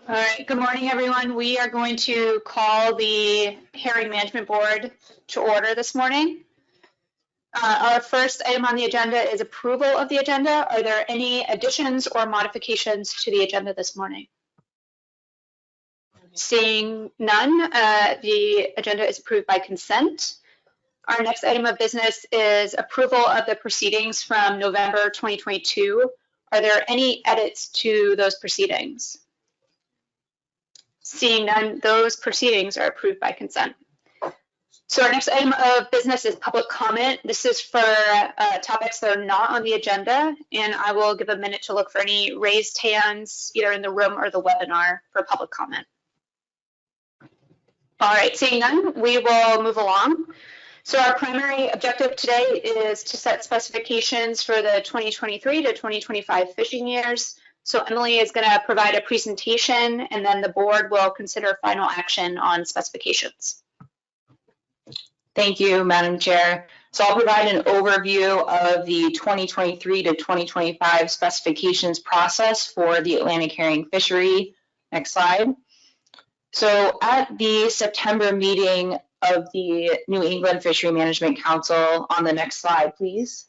All right, good morning, everyone. We are going to call the Herring Management Board to order this morning. Our first item on the agenda is approval of the agenda. Are there any additions or modifications to the agenda this morning? Seeing none, the agenda is approved by consent. Our next item of business is approval of the proceedings from November 2022. Are there any edits to those proceedings? Seeing none, those proceedings are approved by consent. So our next item of business is public comment. This is for topics that are not on the agenda, and I will give a minute to look for any raised hands either in the room or the webinar for public comment. All right, seeing none, we will move along. So our primary objective today is to set specifications for the 2023 to 2025 fishing years. So Emily is going to provide a presentation, and then the board will consider final action on specifications. Thank you, Madam Chair. So I'll provide an overview of the 2023 to 2025 specifications process for the Atlantic herring fishery. Next slide. So at the September meeting of the New England Fishery Management Council, on the next slide, please.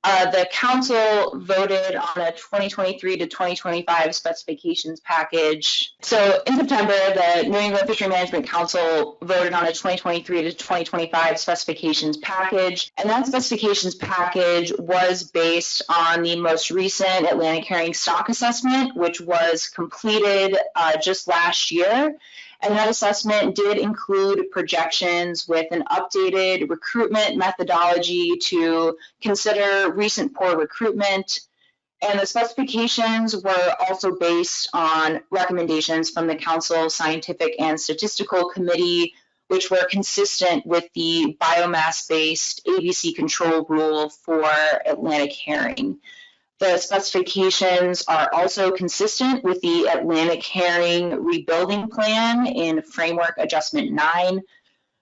The council voted on a 2023 to 2025 specifications package. So in September, the New England Fishery Management Council voted on a 2023 to 2025 specifications package. And that specifications package was based on the most recent Atlantic herring stock assessment, which was completed just last year. And that assessment did include projections with an updated recruitment methodology to consider recent poor recruitment. And the specifications were also based on recommendations from the Council Scientific and Statistical Committee, which were consistent with the biomass-based ABC control rule for Atlantic herring. The specifications are also consistent with the Atlantic herring rebuilding plan in Framework Adjustment 9.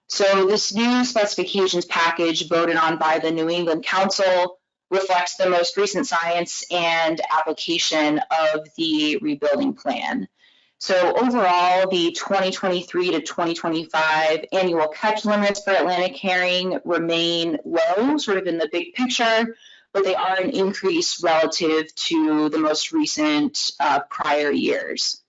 So this new specifications package voted on by the New England Council reflects the most recent science and application of the rebuilding plan. So overall, the 2023 to 2025 annual catch limits for Atlantic herring remain low, sort of in the big picture, but they are an increase relative to the most recent prior years.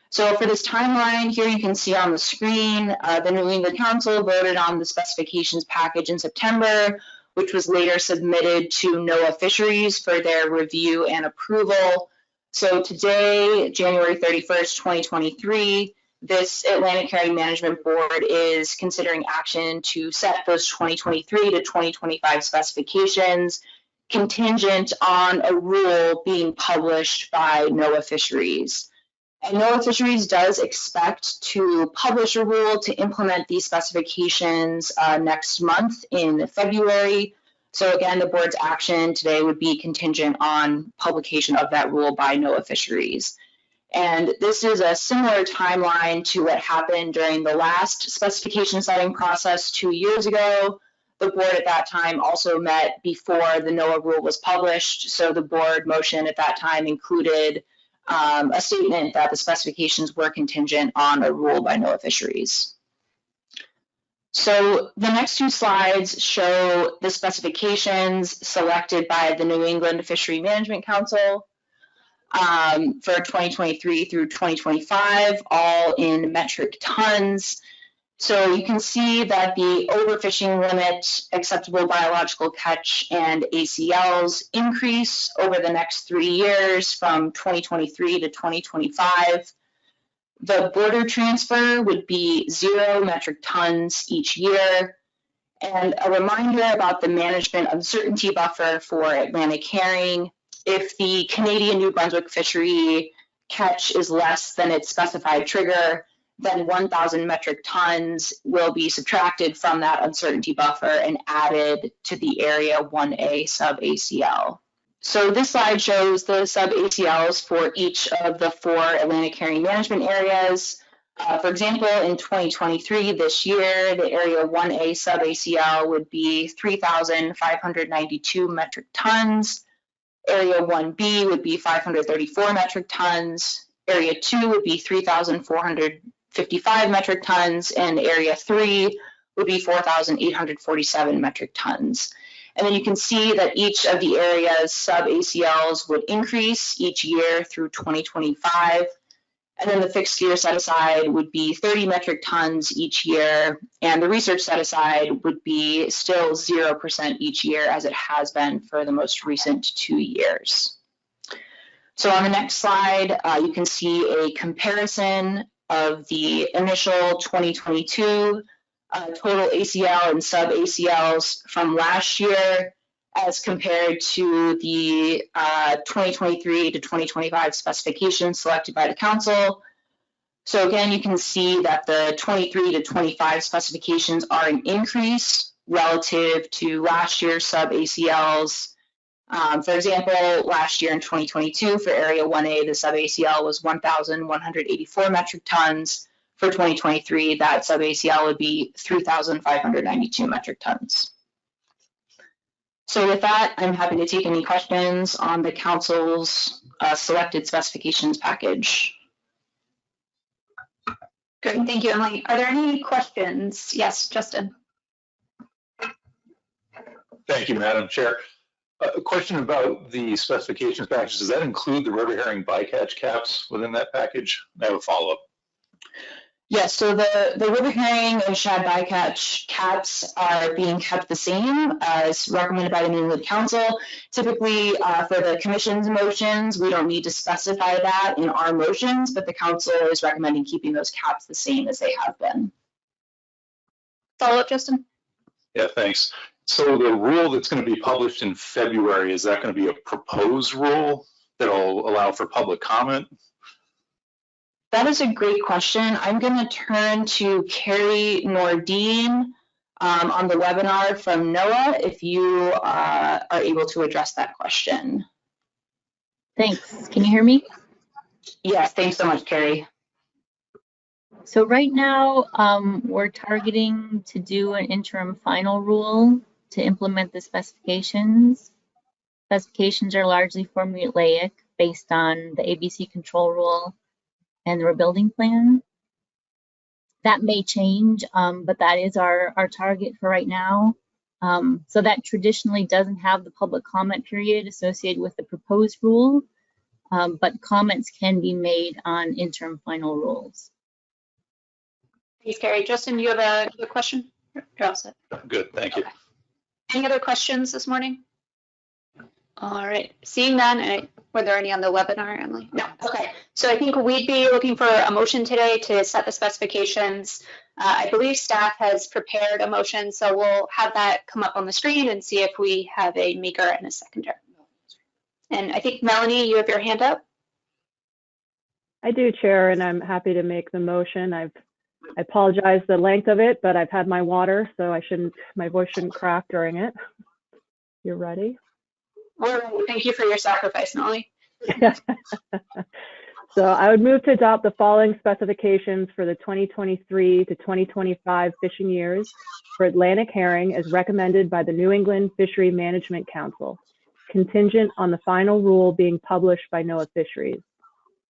So for this timeline here, you can see on the screen, the New England Council voted on the specifications package in September, which was later submitted to NOAA Fisheries for their review and approval. So today, January 31st, 2023, this Atlantic Herring Management Board is considering action to set those 2023 to 2025 specifications contingent on a rule being published by NOAA Fisheries. And NOAA Fisheries does expect to publish a rule to implement these specifications next month in February. So again, the board's action today would be contingent on publication of that rule by NOAA Fisheries. And this is a similar timeline to what happened during the last specification setting process 2 years ago. The board at that time also met before the NOAA rule was published. So the board motion at that time included a statement that the specifications were contingent on a rule by NOAA Fisheries. So the next two slides show the specifications selected by the New England Fishery Management Council for 2023 through 2025, all in metric tons. So you can see that the overfishing limit, acceptable biological catch, and ACLs increase over the next 3 years from 2023 to 2025. The border transfer would be 0 metric tons each year. And a reminder about the management uncertainty buffer for Atlantic herring. If the Canadian New Brunswick fishery catch is less than its specified trigger, then 1,000 metric tons will be subtracted from that uncertainty buffer and added to the Area 1A sub-ACL. So this slide shows the sub-ACLs for each of the 4 Atlantic herring management areas. For example, in 2023, this year, the Area 1A sub-ACL would be 3,592 metric tons. Area 1B would be 534 metric tons. Area 2 would be 3,455 metric tons, and Area 3 would be 4,847 metric tons. And then you can see that each of the areas sub-ACLs would increase each year through 2025. And then the fixed gear set aside would be 30 metric tons each year, and the research set aside would be still 0% each year, as it has been for the most recent 2 years. So on the next slide, you can see a comparison of the initial 2022 total ACL and sub-ACLs from last year as compared to the 2023 to 2025 specifications selected by the council. So again, you can see that the 23 to 25 specifications are an increase relative to last year's sub-ACLs. For example, last year in 2022 for Area 1A, the sub-ACL was 1,184 metric tons. For 2023, that sub-ACL would be 3,592 metric tons. So with that, I'm happy to take any questions on the council's selected specifications package. Great, thank you, Emily. Are there any questions? Yes, Justin. Thank you, Madam Chair. A question about the specifications package. Does that include the river herring bycatch caps within that package? I have a follow-up. Yes, so the river herring and shad bycatch caps are being kept the same as recommended by the New England Council. Typically, for the commission's motions, we don't need to specify that in our motions, but the council is recommending keeping those caps the same as they have been. Follow-up, Justin? Yeah, thanks. So the rule that's going to be published in February, is that going to be a proposed rule that'll allow for public comment? That is a great question. I'm going to turn to Carrie Nordine on the webinar from NOAA if you are able to address that question. Thanks. Can you hear me? Yes, thanks so much, Carrie. So right now, we're targeting to do an interim final rule to implement the specifications. Specifications are largely formulaic based on the ABC control rule and the rebuilding plan. That may change, but that is our target for right now. So that traditionally doesn't have the public comment period associated with the proposed rule, but comments can be made on interim final rules. Thanks, Carrie. Justin, you have a question? You're all set. Good, thank you. Okay. Any other questions this morning? All right, seeing none, were there any on the webinar, Emily? No, okay. So I think we'd be looking for a motion today to set the specifications. I believe staff has prepared a motion, so we'll have that come up on the screen and see if we have a maker and a seconder. And I think, Melanie, you have your hand up. I do, Chair, and I'm happy to make the motion. I apologize the length of it, but I've had my water, so my voice shouldn't crack during it. You're ready? All right, thank you for your sacrifice, Molly. So I would move to adopt the following specifications for the 2023 to 2025 fishing years for Atlantic herring as recommended by the New England Fishery Management Council, contingent on the final rule being published by NOAA Fisheries.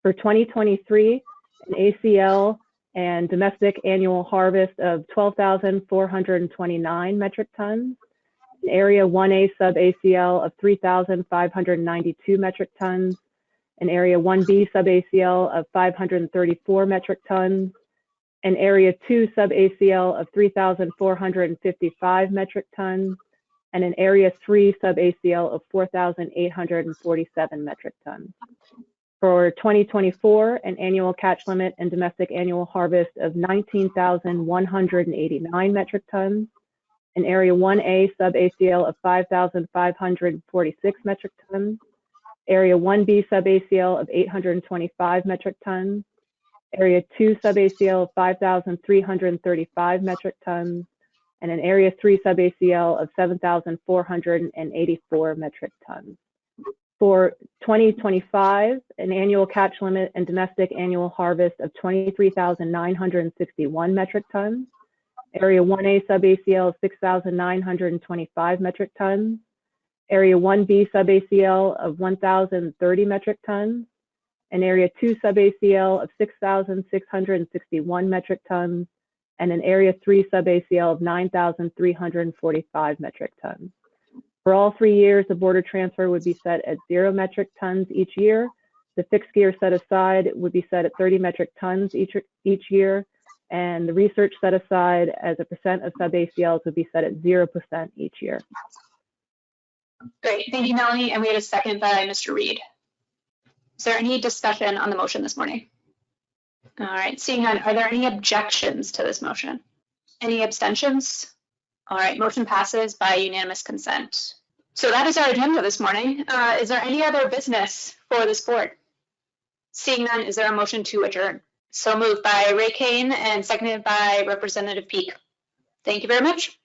For 2023, an ACL and domestic annual harvest of 12,429 metric tons, an Area 1A sub-ACL of 3,592 metric tons, an Area 1B sub-ACL of 534 metric tons, an Area 2 sub-ACL of 3,455 metric tons, and an Area 3 sub-ACL of 4,847 metric tons. For 2024, an annual catch limit and domestic annual harvest of 19,189 metric tons, an Area 1A sub-ACL of 5,546 metric tons, Area 1B sub-ACL of 825 metric tons, Area 2 sub-ACL of 5,335 metric tons, and an Area 3 sub-ACL of 7,484 metric tons. For 2025, an annual catch limit and domestic annual harvest of 23,961 metric tons, Area 1A sub-ACL of 6,925 metric tons, Area 1B sub-ACL of 1,030 metric tons, an Area 2 sub-ACL of 6,661 metric tons, and an Area 3 sub-ACL of 9,345 metric tons. For all 3 years, the border transfer would be set at 0 metric tons each year. The fixed gear set aside would be set at 30 metric tons each year, and the research set aside as a percent of sub-ACLs would be set at 0% each year. Great, thank you, Melanie. And we had a second by Mr. Reed. Is there any discussion on the motion this morning? All right, seeing none, are there any objections to this motion? Any abstentions? All right, motion passes by unanimous consent. So that is our agenda this morning. Is there any other business for this board? Seeing none, is there a motion to adjourn? So moved by Ray Kane and seconded by Representative Peak. Thank you very much.